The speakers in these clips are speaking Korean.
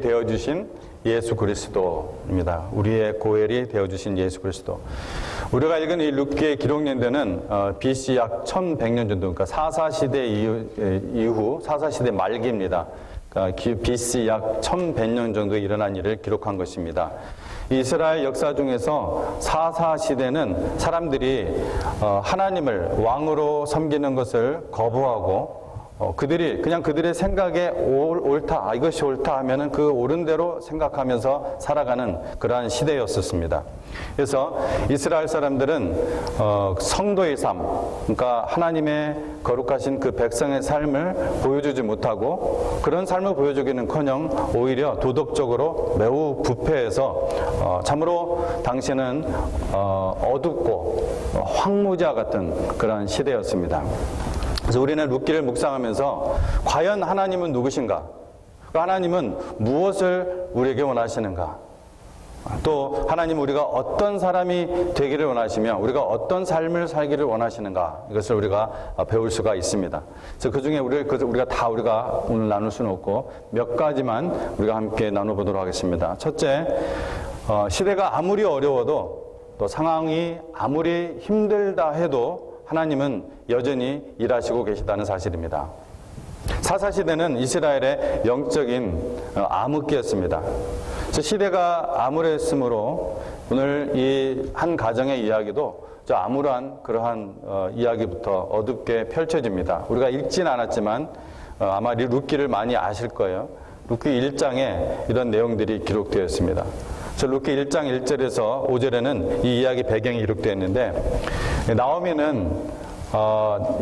되어주신 예수 그리스도입니다. 우리의 고엘이 되어주신 예수 그리스도. 우리가 읽은 이 룻기의 기록 연대는 BC 약 1100년 정도, 그러니까 사사시대 이후 사사시대 말기입니다. 그러니까 BC 약 1100년 정도 일어난 일을 기록한 것입니다. 이스라엘 역사 중에서 사사시대는 사람들이 하나님을 왕으로 섬기는 것을 거부하고 그들의 생각에 옳다, 이것이 옳다 하면은 그 옳은 대로 생각하면서 살아가는 그러한 시대였었습니다. 그래서 이스라엘 사람들은 성도의 삶, 그러니까 하나님의 거룩하신 그 백성의 삶을 보여주지 못하고 그런 삶을 보여주기는커녕 오히려 도덕적으로 매우 부패해서 참으로 당시에는 어둡고 황무지와 같은 그런 시대였습니다. 그래서 우리는 룻기를 묵상하면서 과연 하나님은 누구신가? 하나님은 무엇을 우리에게 원하시는가? 또 하나님 우리가 어떤 사람이 되기를 원하시며 우리가 어떤 삶을 살기를 원하시는가? 이것을 우리가 배울 수가 있습니다. 그래서 그 중에 우리가 오늘 나눌 수는 없고 몇 가지만 우리가 함께 나눠보도록 하겠습니다. 첫째, 시대가 아무리 어려워도 또 상황이 아무리 힘들다 해도 하나님은 여전히 일하시고 계시다는 사실입니다. 사사시대는 이스라엘의 영적인 암흑기였습니다. 시대가 암울했으므로 오늘 이 한 가정의 이야기도 암울한 그러한 이야기부터 어둡게 펼쳐집니다. 우리가 읽진 않았지만 아마 룻기를 많이 아실 거예요. 룻기 1장에 이런 내용들이 기록되어 있습니다. 룻기 1장 1절에서 5절에는 이 이야기 배경이 기록되어 있는데 나오미는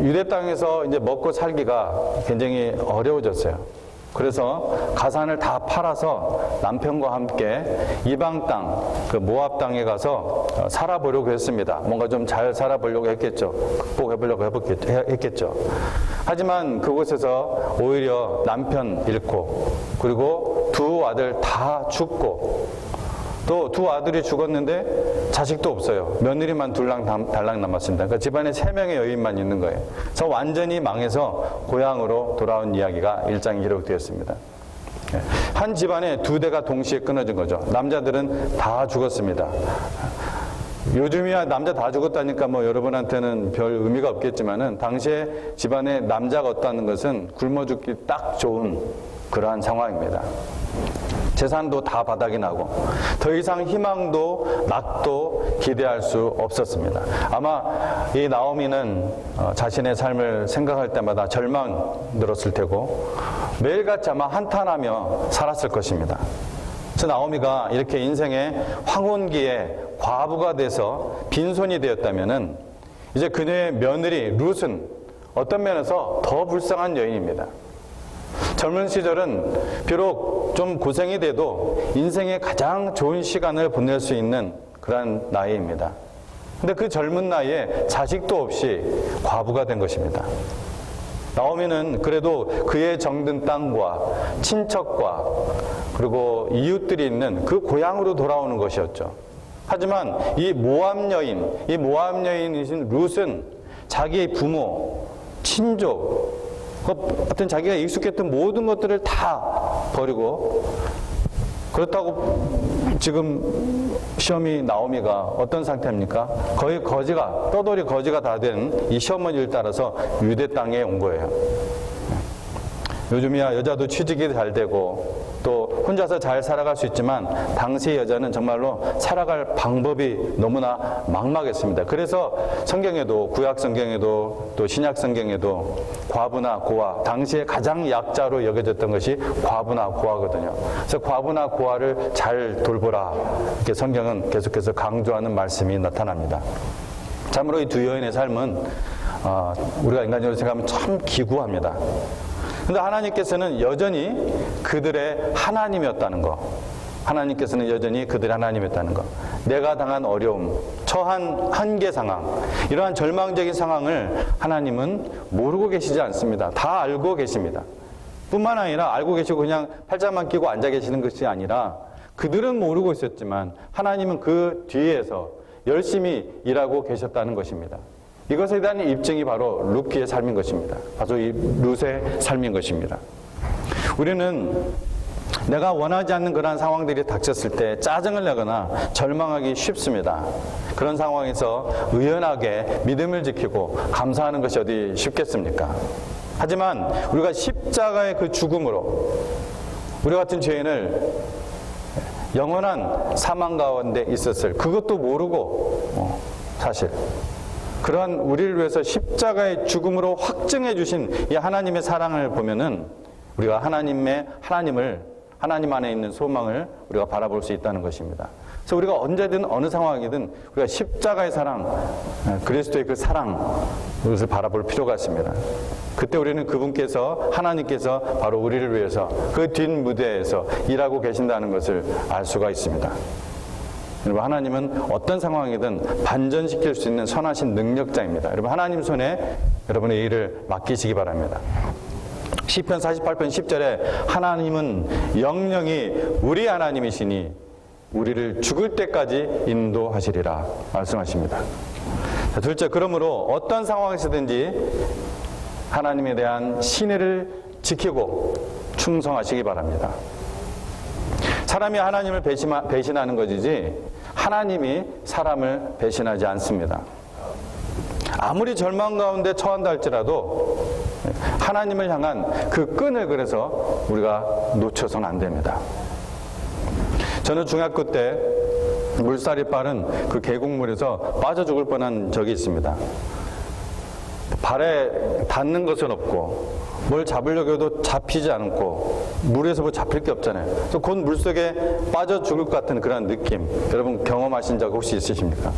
유대 땅에서 이제 먹고 살기가 굉장히 어려워졌어요. 그래서 가산을 다 팔아서 남편과 함께 이방 땅, 그 모압 땅에 가서 살아보려고 했습니다. 뭔가 좀 잘 살아보려고 했겠죠. 극복해보려고 했겠죠. 하지만 그곳에서 오히려 남편 잃고 그리고 두 아들 다 죽고 또 두 아들이 죽었는데 자식도 없어요. 며느리만 달랑 남았습니다. 그러니까 집안에 3명의 여인만 있는 거예요. 그래서 완전히 망해서 고향으로 돌아온 이야기가 1장에 기록되었습니다. 한 집안에 2대가 동시에 끊어진 거죠. 남자들은 다 죽었습니다. 요즘이야 남자 다 죽었다니까 뭐 여러분한테는 별 의미가 없겠지만은 당시에 집안에 남자가 없다는 것은 굶어 죽기 딱 좋은 그러한 상황입니다. 재산도 다 바닥이 나고 더 이상 희망도 낙도 기대할 수 없었습니다. 아마 이 나오미는 자신의 삶을 생각할 때마다 절망 들었을 테고 매일같이 아마 한탄하며 살았을 것입니다. 그래서 나오미가 이렇게 인생의 황혼기에 과부가 돼서 빈손이 되었다면은 이제 그녀의 며느리 룻은 어떤 면에서 더 불쌍한 여인입니다. 젊은 시절은 비록 좀 고생이 돼도 인생의 가장 좋은 시간을 보낼 수 있는 그런 나이입니다. 근데 그 젊은 나이에 자식도 없이 과부가 된 것입니다. 나오미는 그래도 그의 정든 땅과 친척과 그리고 이웃들이 있는 그 고향으로 돌아오는 것이었죠. 하지만 이 모압 여인이신 룻은 자기의 부모, 친족, 하여튼 자기가 익숙했던 모든 것들을 다 버리고 그렇다고 지금 시어미 나오미가 어떤 상태입니까? 거의 떠돌이 거지가 다 된 이 시어머니를 따라서 유대 땅에 온 거예요. 요즘이야 여자도 취직이 잘 되고 또 혼자서 잘 살아갈 수 있지만 당시 여자는 정말로 살아갈 방법이 너무나 막막했습니다. 그래서 성경에도 구약 성경에도 또 신약 성경에도 과부나 고아, 당시에 가장 약자로 여겨졌던 것이 과부나 고아거든요. 그래서 과부나 고아를 잘 돌보라 이렇게 성경은 계속해서 강조하는 말씀이 나타납니다. 참으로 이 두 여인의 삶은 우리가 인간적으로 생각하면 참 기구합니다. 그런데 하나님께서는 여전히 그들의 하나님이었다는 거. 하나님께서는 여전히 그들의 하나님이었다는 거. 내가 당한 어려움, 처한 한계 상황, 이러한 절망적인 상황을 하나님은 모르고 계시지 않습니다. 다 알고 계십니다. 뿐만 아니라 알고 계시고 그냥 팔짱만 끼고 앉아 계시는 것이 아니라 그들은 모르고 있었지만 하나님은 그 뒤에서 열심히 일하고 계셨다는 것입니다. 이것에 대한 입증이 바로 룻기의 삶인 것입니다. 바로 이 룻의 삶인 것입니다. 우리는 내가 원하지 않는 그러한 상황들이 닥쳤을 때 짜증을 내거나 절망하기 쉽습니다. 그런 상황에서 의연하게 믿음을 지키고 감사하는 것이 어디 쉽겠습니까? 하지만 우리가 십자가의 그 죽음으로 우리 같은 죄인을 영원한 사망 가운데 있었을 그것도 모르고 사실 그러한 우리를 위해서 십자가의 죽음으로 확증해 주신 이 하나님의 사랑을 보면은 우리가 하나님 안에 있는 소망을 우리가 바라볼 수 있다는 것입니다. 그래서 우리가 언제든 어느 상황이든 우리가 십자가의 사랑, 그리스도의 그 사랑, 그것을 바라볼 필요가 있습니다. 그때 우리는 그분께서, 하나님께서 바로 우리를 위해서 그 뒷무대에서 일하고 계신다는 것을 알 수가 있습니다. 여러분, 하나님은 어떤 상황이든 반전시킬 수 있는 선하신 능력자입니다. 여러분, 하나님 손에 여러분의 일을 맡기시기 바랍니다. 시편 48편 10절에 하나님은 영영이 우리 하나님이시니 우리를 죽을 때까지 인도하시리라 말씀하십니다. 자, 둘째, 그러므로 어떤 상황에서든지 하나님에 대한 신뢰를 지키고 충성하시기 바랍니다. 사람이 하나님을 배신하는 것이지 하나님이 사람을 배신하지 않습니다. 아무리 절망 가운데 처한다 할지라도 하나님을 향한 그 끈을 그래서 우리가 놓쳐서는 안 됩니다. 저는 중학교 때 물살이 빠른 그 계곡물에서 빠져 죽을 뻔한 적이 있습니다. 발에 닿는 것은 없고 뭘 잡으려고 해도 잡히지 않고 물에서 뭐 잡힐 게 없잖아요. 그래서 곧 물속에 빠져 죽을 것 같은 그런 느낌, 여러분 경험하신 적 혹시 있으십니까?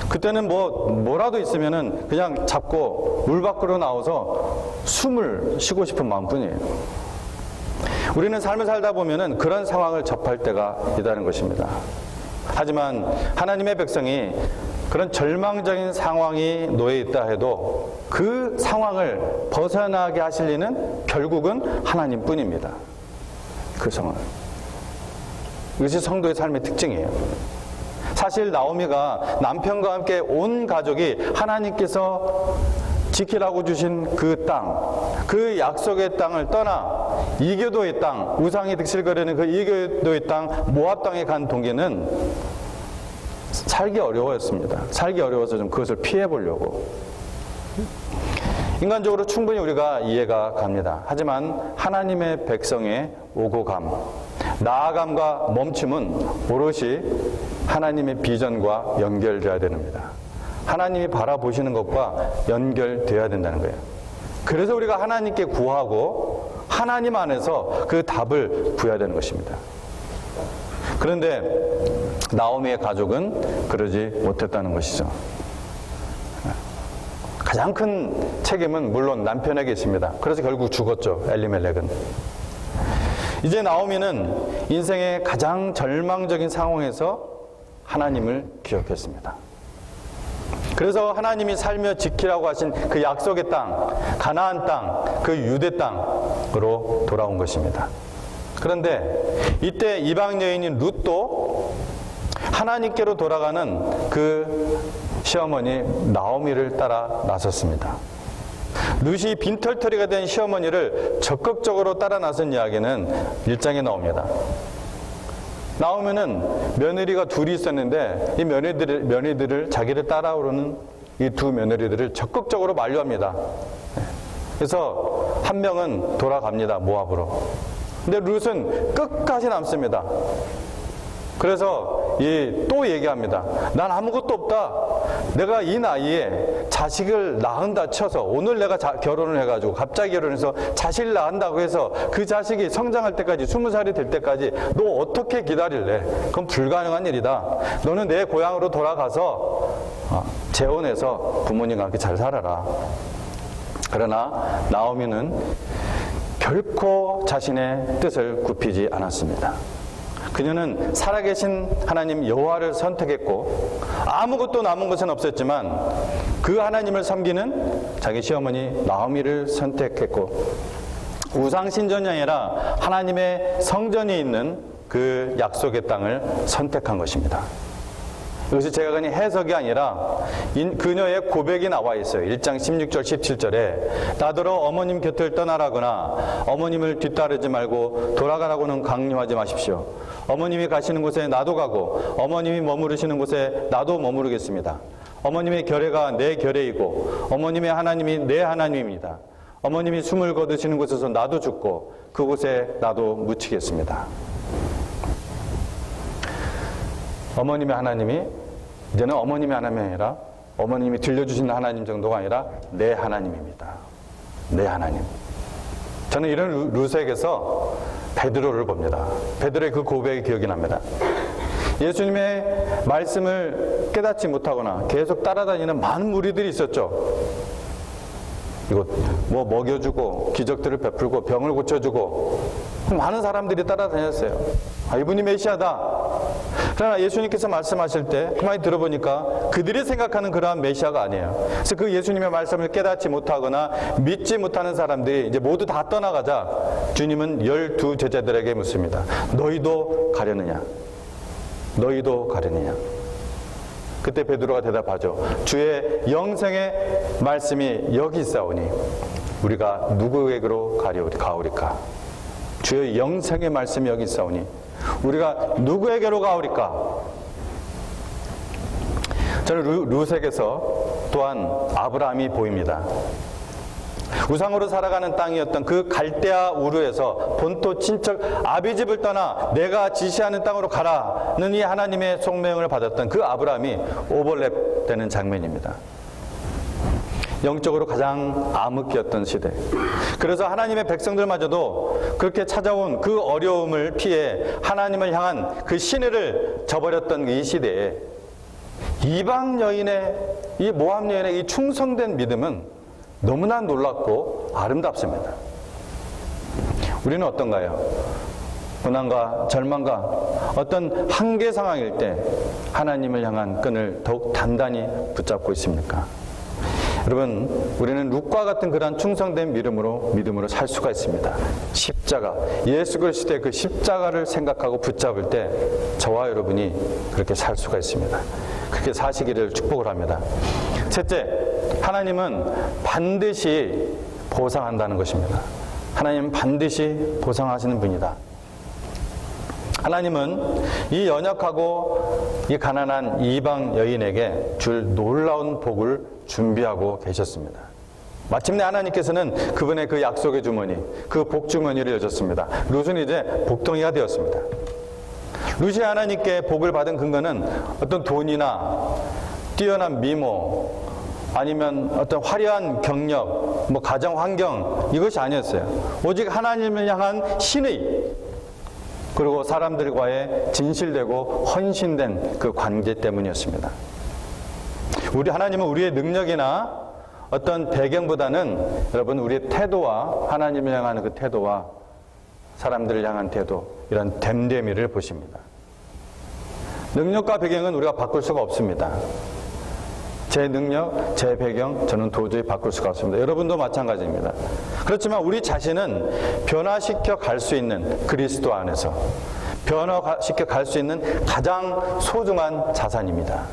그때는 뭐라도 있으면은 그냥 잡고 물 밖으로 나와서 숨을 쉬고 싶은 마음뿐이에요. 우리는 삶을 살다 보면은 그런 상황을 접할 때가 있다는 것입니다. 하지만 하나님의 백성이 그런 절망적인 상황이 놓여 있다 해도 그 상황을 벗어나게 하실 리는 결국은 하나님뿐입니다. 그 상황. 이것이 성도의 삶의 특징이에요. 사실 나오미가 남편과 함께 온 가족이 하나님께서 지키라고 주신 그 땅, 그 약속의 땅을 떠나 이교도의 땅, 우상이 득실거리는 그 이교도의 땅, 모압 땅에 간 동기는 살기 어려웠습니다. 살기 어려워서 좀 그것을 피해 보려고. 인간적으로 충분히 우리가 이해가 갑니다. 하지만 하나님의 백성의 오고 감, 나아감과 멈춤은 오롯이 하나님의 비전과 연결되어야 됩니다. 하나님이 바라보시는 것과 연결되어야 된다는 거예요. 그래서 우리가 하나님께 구하고 하나님 안에서 그 답을 구해야 되는 것입니다. 그런데 나오미의 가족은 그러지 못했다는 것이죠. 가장 큰 책임은 물론 남편에게 있습니다. 그래서 결국 죽었죠, 엘리멜렉은. 이제 나오미는 인생의 가장 절망적인 상황에서 하나님을 기억했습니다. 그래서 하나님이 살며 지키라고 하신 그 약속의 땅, 가나안 땅, 그 유대 땅으로 돌아온 것입니다. 그런데 이때 이방 여인인 룻도 하나님께로 돌아가는 그 시어머니 나오미를 따라 나섰습니다. 룻이 빈털터리가 된 시어머니를 적극적으로 따라 나선 이야기는 1장에 나옵니다. 나오면은 며느리가 둘이 있었는데 이 며느리들을 자기를 따라오는 이 두 며느리들을 적극적으로 만류합니다. 그래서 한 명은 돌아갑니다, 모압으로. 근데 룻은 끝까지 남습니다. 그래서 또 얘기합니다. 난 아무것도 없다. 내가 이 나이에 자식을 낳은다 쳐서 오늘 내가 결혼을 해가지고 갑자기 결혼해서 자식을 낳는다고 해서 그 자식이 성장할 때까지 20살이 될 때까지 너 어떻게 기다릴래? 그건 불가능한 일이다. 너는 내 고향으로 돌아가서 재혼해서 부모님과 함께 잘 살아라. 그러나 나오미는 결코 자신의 뜻을 굽히지 않았습니다. 그녀는 살아계신 하나님 여호와를 선택했고 아무것도 남은 것은 없었지만 그 하나님을 섬기는 자기 시어머니 나오미를 선택했고 우상신전이 아니라 하나님의 성전이 있는 그 약속의 땅을 선택한 것입니다. 이것이 제가 그냥 해석이 아니라 그녀의 고백이 나와 있어요. 1장 16절 17절에 나더러 어머님 곁을 떠나라거나 어머님을 뒤따르지 말고 돌아가라고는 강요하지 마십시오. 어머님이 가시는 곳에 나도 가고 어머님이 머무르시는 곳에 나도 머무르겠습니다. 어머님의 결례가 내 결례이고 어머님의 하나님이 내 하나님입니다. 어머님이 숨을 거두시는 곳에서 나도 죽고 그곳에 나도 묻히겠습니다. 어머님의 하나님이 이제는 어머님의 하나님이 아니라 어머님이 들려주시는 하나님 정도가 아니라 내 하나님입니다. 내 하나님. 저는 이런 루색에서 베드로를 봅니다. 베드로의 그 고백이 기억이 납니다. 예수님의 말씀을 깨닫지 못하거나 계속 따라다니는 많은 무리들이 있었죠. 이거 뭐 먹여주고 기적들을 베풀고 병을 고쳐주고 많은 사람들이 따라다녔어요. 이분이 메시아다. 그러나 예수님께서 말씀하실 때 가만히 들어보니까 그들이 생각하는 그러한 메시아가 아니에요. 그래서 그 예수님의 말씀을 깨닫지 못하거나 믿지 못하는 사람들이 이제 모두 다 떠나가자 주님은 12 제자들에게 묻습니다. 너희도 가려느냐? 너희도 가려느냐? 그때 베드로가 대답하죠. 주의 영생의 말씀이 여기 있사오니 우리가 누구에게로 가오리까? 주의 영생의 말씀이 여기 있사오니 우리가 누구에게로 가오리까? 저는 루색에서 또한 아브라함이 보입니다. 우상으로 살아가는 땅이었던 그 갈대아 우르에서 본토 친척 아비집을 떠나 내가 지시하는 땅으로 가라는 이 하나님의 속명을 받았던 그 아브라함이 오버랩되는 장면입니다. 영적으로 가장 암흑기였던 시대. 그래서 하나님의 백성들마저도 그렇게 찾아온 그 어려움을 피해 하나님을 향한 그 신뢰를 저버렸던 이 시대에 이방 여인의 이 모함 여인의 이 충성된 믿음은 너무나 놀랍고 아름답습니다. 우리는 어떤가요? 고난과 절망과 어떤 한계 상황일 때 하나님을 향한 끈을 더욱 단단히 붙잡고 있습니까? 여러분, 우리는 룻과 같은 그러한 충성된 믿음으로 살 수가 있습니다. 십자가, 예수 그리스도의 그 십자가를 생각하고 붙잡을 때 저와 여러분이 그렇게 살 수가 있습니다. 그렇게 사시기를 축복을 합니다. 셋째, 하나님은 반드시 보상한다는 것입니다. 하나님은 반드시 보상하시는 분이다. 하나님은 이 연약하고 이 가난한 이방 여인에게 줄 놀라운 복을 준비하고 계셨습니다. 마침내 하나님께서는 그분의 그 약속의 주머니, 그 복 주머니를 여셨습니다. 룻은 이제 복덩이가 되었습니다. 룻이 하나님께 복을 받은 근거는 어떤 돈이나 뛰어난 미모, 아니면 어떤 화려한 경력, 가정 환경, 이것이 아니었어요. 오직 하나님을 향한 신의, 그리고 사람들과의 진실되고 헌신된 그 관계 때문이었습니다. 하나님은 우리의 능력이나 어떤 배경보다는 여러분 우리의 태도와 하나님을 향하는 그 태도와 사람들을 향한 태도, 이런 됨됨이를 보십니다. 능력과 배경은 우리가 바꿀 수가 없습니다. 제 능력, 제 배경, 저는 도저히 바꿀 수가 없습니다. 여러분도 마찬가지입니다. 그렇지만 우리 자신은 변화시켜 갈 수 있는 그리스도 안에서 변화시켜 갈 수 있는 가장 소중한 자산입니다.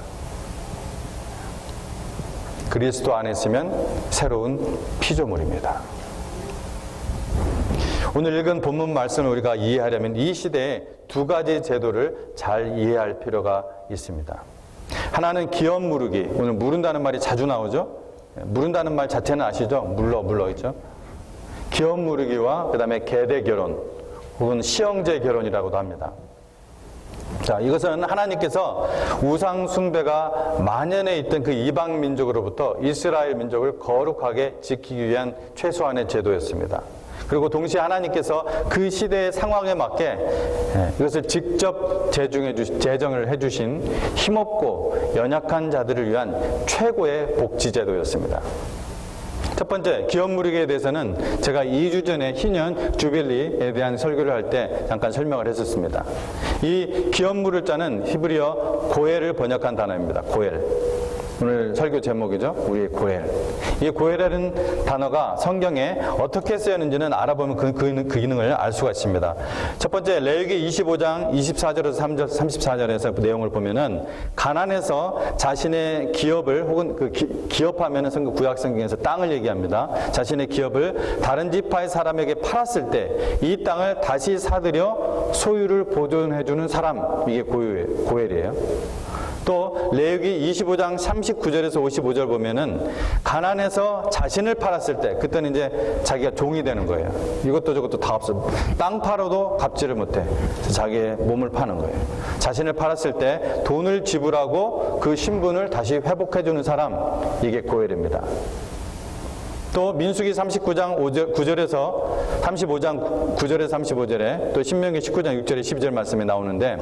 그리스도 안에 있으면 새로운 피조물입니다. 오늘 읽은 본문 말씀을 우리가 이해하려면 이 시대에 두 가지 제도를 잘 이해할 필요가 있습니다. 하나는 기업 무르기. 오늘 무른다는 말이 자주 나오죠. 무른다는 말 자체는 아시죠? 물러 있죠. 기업 무르기와 그 다음에 계대 결혼 혹은 시형제 결혼이라고도 합니다. 자, 이것은 하나님께서 우상 숭배가 만연해 있던 그 이방 민족으로부터 이스라엘 민족을 거룩하게 지키기 위한 최소한의 제도였습니다. 그리고 동시에 하나님께서 그 시대의 상황에 맞게 이것을 직접 제정을 해주신 힘없고 연약한 자들을 위한 최고의 복지제도였습니다. 첫 번째, 기업 무르기에 대해서는 제가 2주 전에 희년 주빌리에 대한 설교를 할 때 잠깐 설명을 했었습니다. 이 기업 무를 자는 히브리어 고엘을 번역한 단어입니다. 고엘. 오늘 설교 제목이죠. 우리의 고엘. 이 고엘이라는 단어가 성경에 어떻게 쓰였는지는 알아보면 그 기능을 알 수가 있습니다. 첫 번째, 레위기 25장 24절에서 34절에서 내용을 보면은 가나안에서 자신의 기업을 혹은 기업하면은 구약 성경에서 땅을 얘기합니다. 자신의 기업을 다른 지파의 사람에게 팔았을 때 이 땅을 다시 사들여 소유를 보존해 주는 사람, 이게 고엘이에요. 또 레위기 25장 39절에서 55절 보면은 가나안에서 자신을 팔았을 때 그때는 이제 자기가 종이 되는 거예요. 이것도 저것도 다 없어. 땅 팔아도 갚지를 못해. 자기의 몸을 파는 거예요. 자신을 팔았을 때 돈을 지불하고 그 신분을 다시 회복해 주는 사람, 이게 고엘입니다. 또 민수기 39장 9절에서 35장 9절에서 35절에 또 신명기 19장 6절에 12절 말씀이 나오는데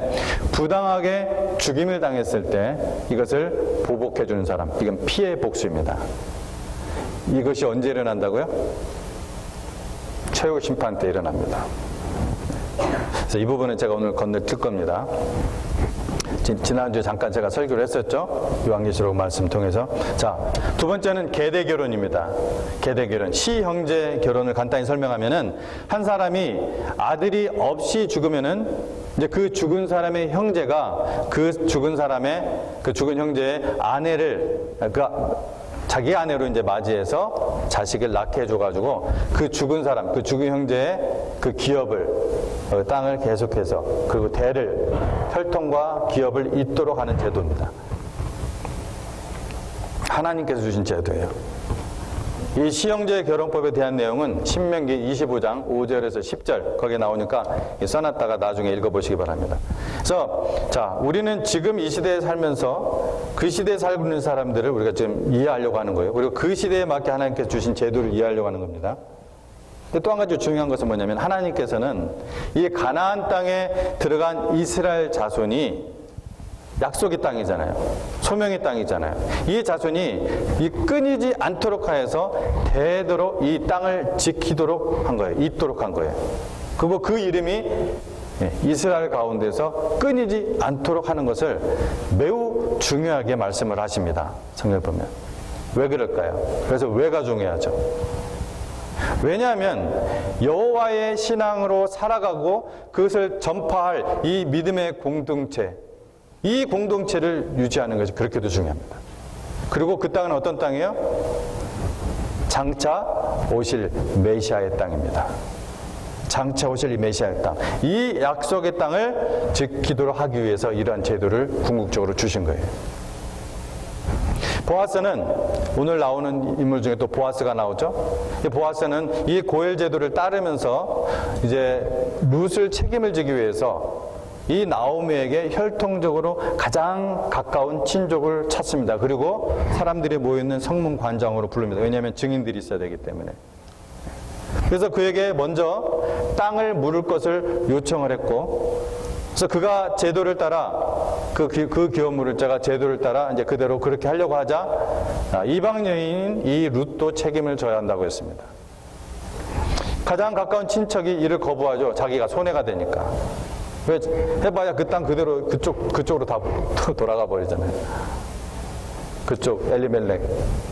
부당하게 죽임을 당했을 때 이것을 보복해 주는 사람, 이건 피해 복수입니다. 이것이 언제 일어난다고요? 최후 심판 때 일어납니다. 그래서 이 부분은 제가 오늘 건너뛸 겁니다. 지난주에 잠깐 제가 설교를 했었죠. 요한계시록 말씀 통해서. 자, 두 번째는 계대 결혼입니다. 계대 결혼. 시형제 결혼을 간단히 설명하면은 한 사람이 아들이 없이 죽으면은 이제 그 죽은 사람의 형제가 그 죽은 형제의 아내를 자기 아내로 이제 맞이해서 자식을 낳게 해줘가지고 그 죽은 형제의 그 기업을, 땅을 계속해서 그리고 대를, 혈통과 기업을 잇도록 하는 제도입니다. 하나님께서 주신 제도예요. 이 시형제 결혼법에 대한 내용은 신명기 25장 5절에서 10절 거기에 나오니까 써놨다가 나중에 읽어보시기 바랍니다. 그래서 자, 우리는 지금 이 시대에 살면서 그 시대에 살고 있는 사람들을 우리가 지금 이해하려고 하는 거예요. 그리고 그 시대에 맞게 하나님께서 주신 제도를 이해하려고 하는 겁니다. 또 한 가지 중요한 것은 뭐냐면 하나님께서는 이 가나안 땅에 들어간 이스라엘 자손이 약속의 땅이잖아요. 소명의 땅이잖아요. 이 자손이 이 끊이지 않도록 하여서 대대로 이 땅을 지키도록 한 거예요. 잇도록 한 거예요. 그리고 그 이름이 이스라엘 가운데서 끊이지 않도록 하는 것을 매우 중요하게 말씀을 하십니다. 성경을 보면. 왜 그럴까요? 그래서 왜가 중요하죠. 왜냐하면 여호와의 신앙으로 살아가고 그것을 전파할 이 믿음의 공동체, 이 공동체를 유지하는 것이 그렇게도 중요합니다. 그리고 그 땅은 어떤 땅이에요? 장차 오실 메시아의 땅입니다. 장차 오실 이 메시아의 땅. 이 약속의 땅을 지키도록 하기 위해서 이러한 제도를 궁극적으로 주신 거예요. 보아스는 오늘 나오는 인물 중에 또 보아스가 나오죠. 이 보아스는 이 고엘 제도를 따르면서 이제 룻을 책임을 지기 위해서 이 나오미에게 혈통적으로 가장 가까운 친족을 찾습니다. 그리고 사람들이 모여있는 성문 관장으로 부릅니다. 왜냐하면 증인들이 있어야 되기 때문에. 그래서 그에게 먼저 땅을 물을 것을 요청을 했고, 그래서 그가 제도를 따라 그 기업 물을 자가 제도를 따라 이제 그대로 그렇게 하려고 하자 이방 여인인 이 룻도 책임을 져야 한다고 했습니다. 가장 가까운 친척이 이를 거부하죠. 자기가 손해가 되니까. 왜 해봐야 그 땅 그대로 그쪽으로 다 돌아가 버리잖아요. 그쪽 엘리멜렉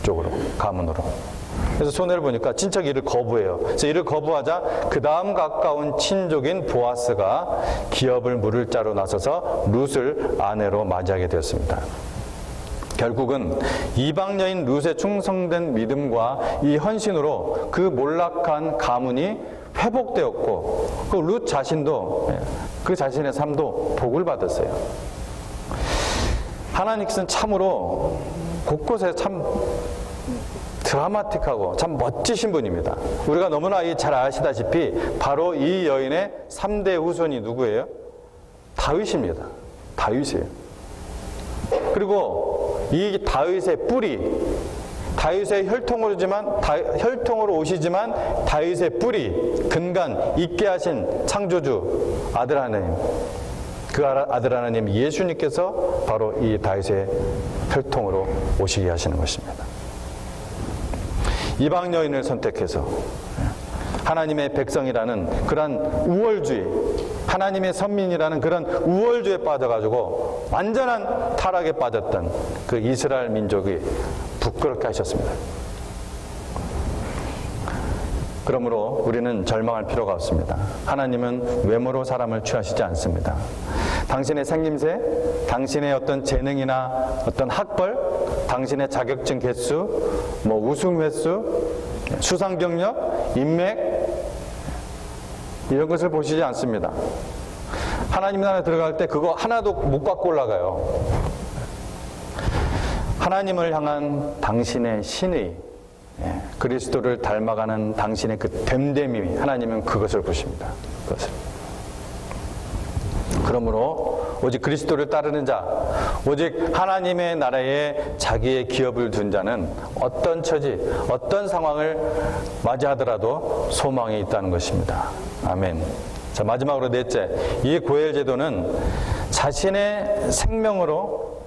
쪽으로, 가문으로. 그래서 손해를 보니까 친척이 이를 거부해요. 그래서 이를 거부하자 그 다음 가까운 친족인 보아스가 기업을 물을 자로 나서서 룻을 아내로 맞이하게 되었습니다. 결국은 이방 여인 룻의 충성된 믿음과 이 헌신으로 그 몰락한 가문이 회복되었고 그 룻 자신도 그 자신의 삶도 복을 받았어요. 하나님께서는 참으로 곳곳에 참 드라마틱하고 참 멋지신 분입니다. 우리가 너무나 잘 아시다시피 바로 이 여인의 3대 후손이 누구예요? 다윗입니다. 다윗이에요. 그리고 이 다윗의 뿌리, 다윗의 혈통으로 오시지만 다윗의 뿌리, 근간 있게 하신 창조주 아들 하나님, 그 아들 하나님 예수님께서 바로 이 다윗의 혈통으로 오시게 하시는 것입니다. 이방 여인을 선택해서 하나님의 백성이라는 그러한 우월주의, 하나님의 선민이라는 그런 우월주에 빠져가지고 완전한 타락에 빠졌던 그 이스라엘 민족이 부끄럽게 하셨습니다. 그러므로 우리는 절망할 필요가 없습니다. 하나님은 외모로 사람을 취하시지 않습니다. 당신의 생김새, 당신의 어떤 재능이나 어떤 학벌, 당신의 자격증 개수, 우승 횟수, 수상 경력, 인맥, 이런 것을 보시지 않습니다. 하나님 나라에 들어갈 때 그거 하나도 못 갖고 올라가요. 하나님을 향한 당신의 신의, 그리스도를 닮아가는 당신의 그 됨됨이, 하나님은 그것을 보십니다. 그것을. 그러므로 오직 그리스도를 따르는 자, 오직 하나님의 나라에 자기의 기업을 둔 자는 어떤 처지, 어떤 상황을 맞이하더라도 소망이 있다는 것입니다. 아멘. 자, 마지막으로 넷째, 이 고엘 제도는 자신의 생명으로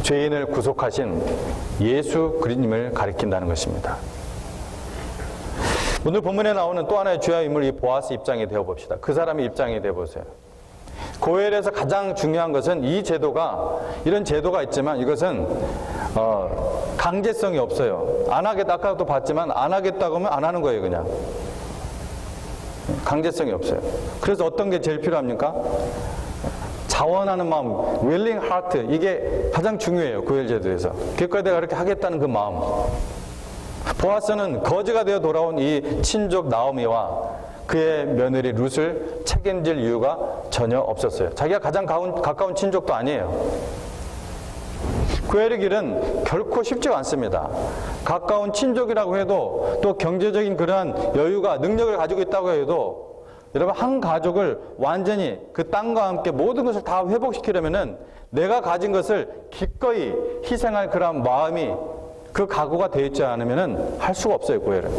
죄인을 구속하신 예수 그리스도님을 가리킨다는 것입니다. 오늘 본문에 나오는 또 하나의 주요 인물, 이 보아스 입장이 되어 봅시다. 그 사람의 입장이 되어 보세요. 고엘에서 가장 중요한 것은 이 제도가, 이런 제도가 있지만 이것은 강제성이 없어요. 안 하겠다, 아까도 봤지만 안 하겠다고 하면 안 하는 거예요, 그냥. 강제성이 없어요. 그래서 어떤 게 제일 필요합니까? 자원하는 마음, willing heart, 이게 가장 중요해요, 고엘 제도에서. 그러니까 내가 그렇게 하겠다는 그 마음. 보아스는 거지가 되어 돌아온 이 친족 나오미와 그의 며느리 룻을 책임질 이유가 전혀 없었어요. 자기가 가장 가까운 친족도 아니에요. 고엘의 길은 결코 쉽지가 않습니다. 가까운 친족이라고 해도, 또 경제적인 그러한 여유가, 능력을 가지고 있다고 해도, 여러분, 한 가족을 완전히 그 땅과 함께 모든 것을 다 회복시키려면은 내가 가진 것을 기꺼이 희생할 그런 마음이, 그 각오가 되어 있지 않으면은 할 수가 없어요, 고엘은.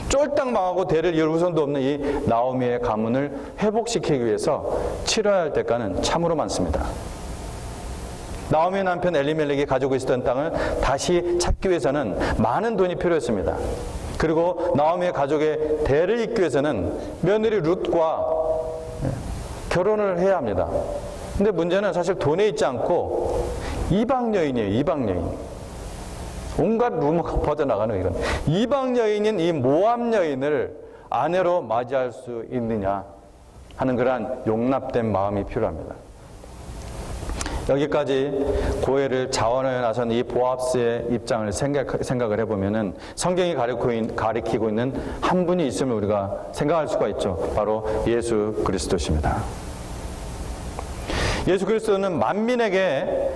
쫄딱 망하고 대를 이을 후손도 없는 이 나오미의 가문을 회복시키기 위해서 치러야 할 대가는 참으로 많습니다. 나오미의 남편 엘리멜렉이 가지고 있었던 땅을 다시 찾기 위해서는 많은 돈이 필요했습니다. 그리고 나오미의 가족의 대를 잇기 위해서는 며느리 룻과 결혼을 해야 합니다. 근데 문제는 사실 돈에 있지 않고 이방 여인이에요, 이방 여인. 온갖 루머가 퍼져나가는 이런. 이방 여인인 이 모압 여인을 아내로 맞이할 수 있느냐 하는 그러한 용납된 마음이 필요합니다. 여기까지 고엘을 자원하여 나선 이 보아스의 입장을 생각을 해보면은 성경이 가리키고 있는 한 분이 있음을 우리가 생각할 수가 있죠. 바로 예수 그리스도십니다. 예수 그리스도는 만민에게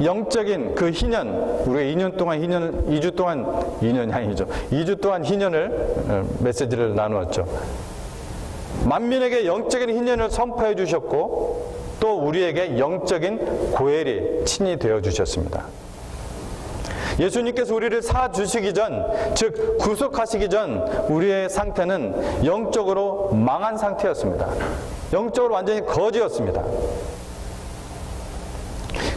영적인 그 희년, 우리가 2년 동안 희년, 2주 동안, 2년이 아니죠. 2주 동안 희년을, 메시지를 나누었죠. 만민에게 영적인 희년을 선포해 주셨고, 또 우리에게 영적인 고엘이 친히 되어 주셨습니다. 예수님께서 우리를 사 주시기 전, 즉 구속하시기 전 우리의 상태는 영적으로 망한 상태였습니다. 영적으로 완전히 거지였습니다.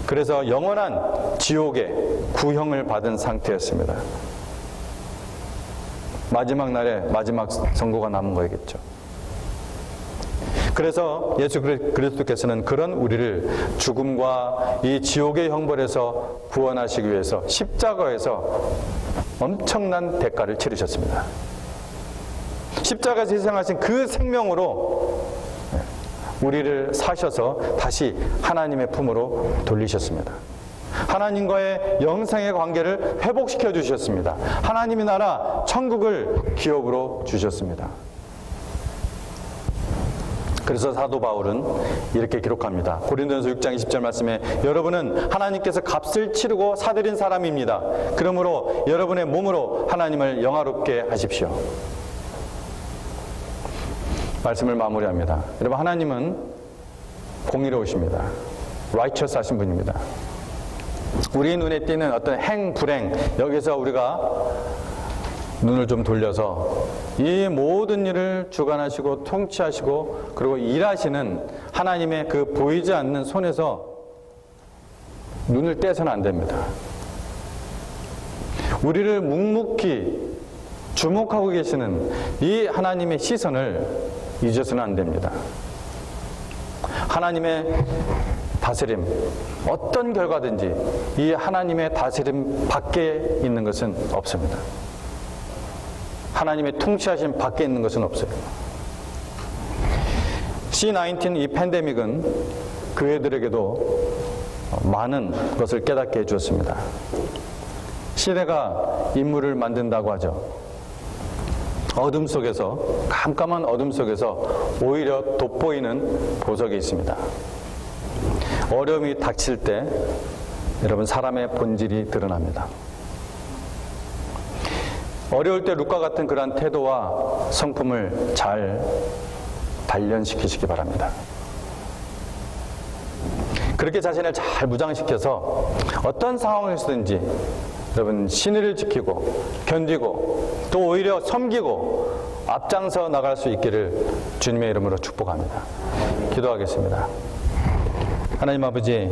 그래서 영원한 지옥의 구형을 받은 상태였습니다. 마지막 날에 마지막 선고가 남은 거겠죠. 그래서 예수 그리스도께서는 그런 우리를 죽음과 이 지옥의 형벌에서 구원하시기 위해서 십자가에서 엄청난 대가를 치르셨습니다. 십자가에서 희생하신 그 생명으로 우리를 사셔서 다시 하나님의 품으로 돌리셨습니다. 하나님과의 영생의 관계를 회복시켜 주셨습니다. 하나님의 나라 천국을 기업으로 주셨습니다. 그래서 사도 바울은 이렇게 기록합니다. 고린도전서 6장 20절 말씀에 여러분은 하나님께서 값을 치르고 사들인 사람입니다. 그러므로 여러분의 몸으로 하나님을 영화롭게 하십시오. 말씀을 마무리합니다. 여러분, 하나님은 공의로우십니다. righteous 하신 분입니다. 우리 눈에 띄는 어떤 행, 불행, 여기서 우리가 눈을 좀 돌려서 이 모든 일을 주관하시고 통치하시고 그리고 일하시는 하나님의 그 보이지 않는 손에서 눈을 떼서는 안 됩니다. 우리를 묵묵히 주목하고 계시는 이 하나님의 시선을 잊어서는 안 됩니다. 하나님의 다스림, 어떤 결과든지 이 하나님의 다스림 밖에 있는 것은 없습니다. 하나님의 통치하심 밖에 있는 것은 없어요. C-19 이 팬데믹은 교회들에게도 많은 것을 깨닫게 해주었습니다. 시대가 인물을 만든다고 하죠. 어둠 속에서, 깜깜한 어둠 속에서 오히려 돋보이는 보석이 있습니다. 어려움이 닥칠 때 여러분 사람의 본질이 드러납니다. 어려울 때 룻과 같은 그러한 태도와 성품을 잘 단련시키시기 바랍니다. 그렇게 자신을 잘 무장시켜서 어떤 상황에서든지 여러분 신의를 지키고 견디고 또 오히려 섬기고 앞장서 나갈 수 있기를 주님의 이름으로 축복합니다. 기도하겠습니다. 하나님 아버지,